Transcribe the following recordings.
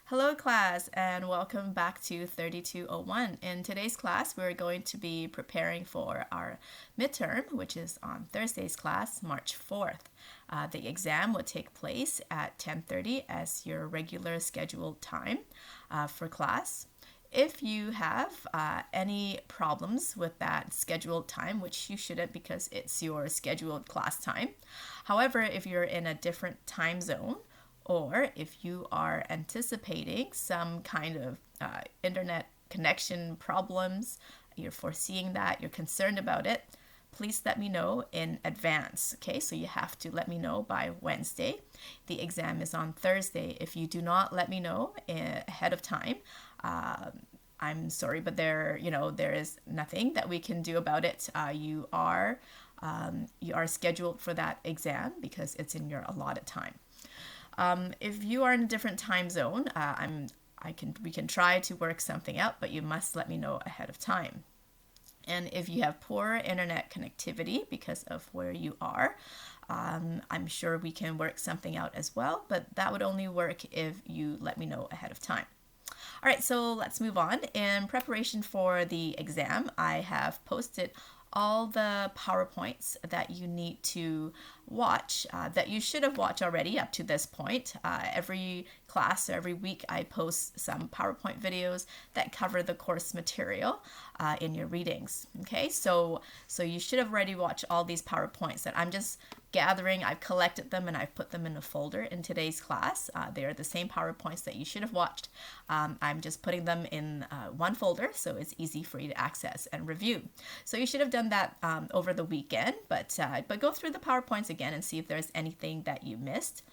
Hello class and welcome back to 3201. In today's class, we're going to be preparing for our midterm, which is on Thursday's class, March 4th. The exam will take place at 10:30 as your regular scheduled time for class. If you have any problems with that scheduled time, which you shouldn't because it's your scheduled class time. However, if you're in a different time zone, or if you are anticipating some kind of internet connection problems, you're foreseeing that, you're concerned about it, please let me know in advance. Okay, so you have to let me know by Wednesday. The exam is on Thursday. If you do not let me know ahead of time, I'm sorry, but there is nothing that we can do about it. You are scheduled for that exam because it's in your allotted time. If you are in a different time zone, we can try to work something out, but you must let me know ahead of time. And if you have poor internet connectivity because of where you are, I'm sure we can work something out as well, but that would only work if you let me know ahead of time. All right, so let's move on. In preparation for the exam, I have posted all the PowerPoints that you need to watch, that you should have watched already up to this point. Every class or every week I post some PowerPoint videos that cover the course material in your readings. Okay, so you should have already watched all these PowerPoints that I'm just gathering. I've collected them and I've put them in a folder in today's class. They are the same PowerPoints that you should have watched. I'm just putting them in one folder so it's easy for you to access and review. So you should have done that over the weekend, but go through the PowerPoints again and see if there's anything that you missed.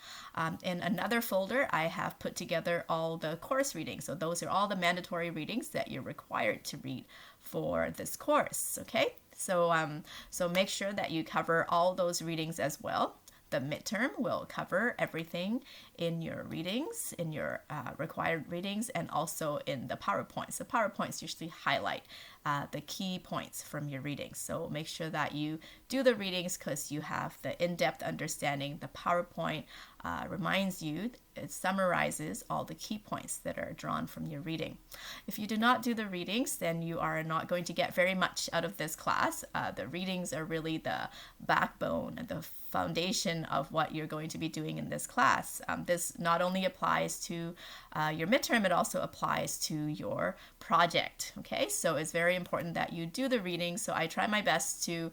In another folder, I have put together all the course readings. So those are all the mandatory readings that you're required to read for this course. Okay, so make sure that you cover all those readings as well. The midterm will cover everything in your readings, in your required readings, and also in the PowerPoints. The PowerPoints usually highlight the key points from your readings. So make sure that you do the readings because you have the in-depth understanding. The PowerPoint reminds you, it summarizes all the key points that are drawn from your reading. If you do not do the readings, then you are not going to get very much out of this class. The readings are really the backbone and the foundation of what you're going to be doing in this class. This not only applies to your midterm, it also applies to your project. Okay, so it's very important that you do the reading. So I try my best to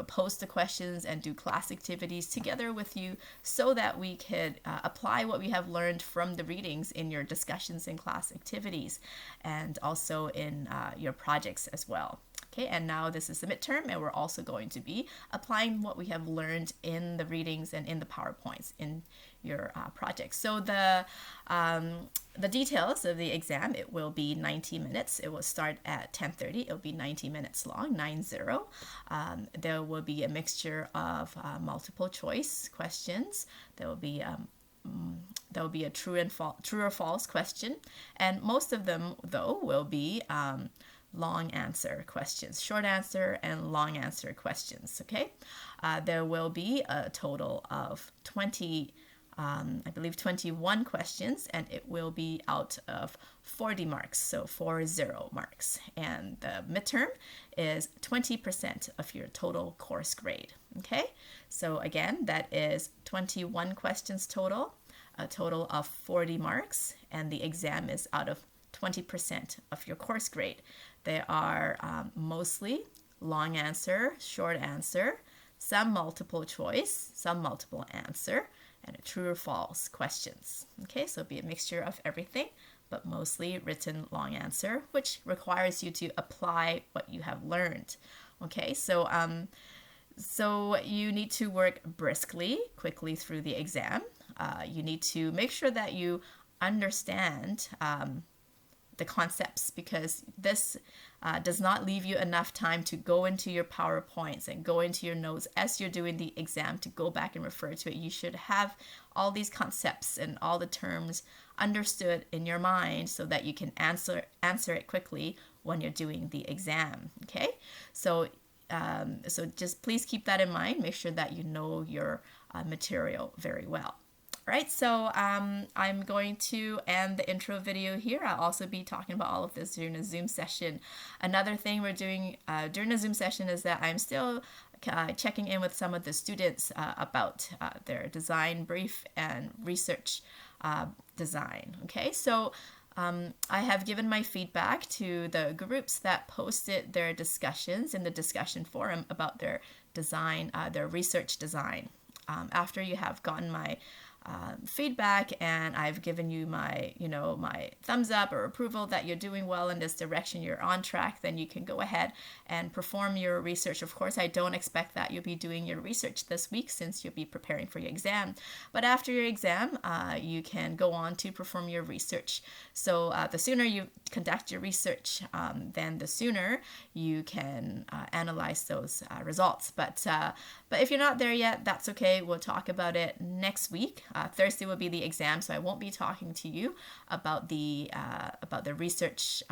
post the questions and do class activities together with you so that we could apply what we have learned from the readings in your discussions and class activities and also in your projects as well. Okay, and now this is the midterm, and we're also going to be applying what we have learned in the readings and in the PowerPoints in your projects. So the details of the exam, it will be 90 minutes. It will start at 10:30. It will be 90 minutes long, 90. There will be a mixture of multiple choice questions. There will be a true or false question, and most of them though will be long answer questions, short answer and long answer questions. Okay, there will be a total of 21 questions, and it will be out of 40 marks, so 40 marks. And the midterm is 20% of your total course grade. Okay, so again, that is 21 questions total, a total of 40 marks, and the exam is out of 20% of your course grade. There are mostly long answer, short answer, some multiple choice, some multiple answer, and a true or false questions. Okay, so it'll be a mixture of everything, but mostly written long answer, which requires you to apply what you have learned. Okay, so you need to work briskly, quickly through the exam. You need to make sure that you understand the concepts, because this does not leave you enough time to go into your PowerPoints and go into your notes as you're doing the exam to go back and refer to it. You should have all these concepts and all the terms understood in your mind so that you can answer it quickly when you're doing the exam. Okay, so just please keep that in mind. Make sure that you know your material very well. Right, so I'm going to end the intro video here. I'll also be talking about all of this during a Zoom session. Another thing we're doing during a Zoom session is that I'm still checking in with some of the students about their design brief and research design. Okay, so I have given my feedback to the groups that posted their discussions in the discussion forum about their design, their research design. After you have gotten my feedback and I've given you my, my thumbs up or approval that you're doing well in this direction, you're on track, then you can go ahead and perform your research. Of course, I don't expect that you'll be doing your research this week since you'll be preparing for your exam. But after your exam, you can go on to perform your research. So the sooner you conduct your research, then the sooner you can analyze those results. But if you're not there yet, that's okay. We'll talk about it next week. Thursday will be the exam, so I won't be talking to you about the research,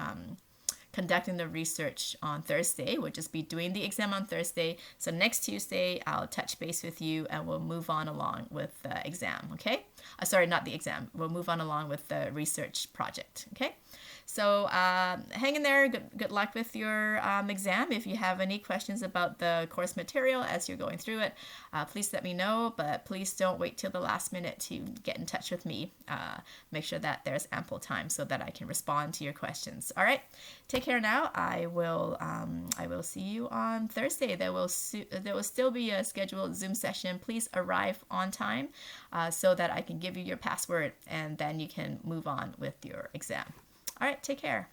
conducting the research on Thursday. We'll just be doing the exam on Thursday. So next Tuesday, I'll touch base with you and we'll move on along with the exam, okay? Sorry, not the exam. We'll move on along with the research project, okay? So hang in there. Good luck with your exam. If you have any questions about the course material as you're going through it, please let me know. But please don't wait till the last minute to get in touch with me. Make sure that there's ample time so that I can respond to your questions. All right. Take care now. I will see you on Thursday. There will still be a scheduled Zoom session. Please arrive on time so that I can give you your password and then you can move on with your exam. All right, take care.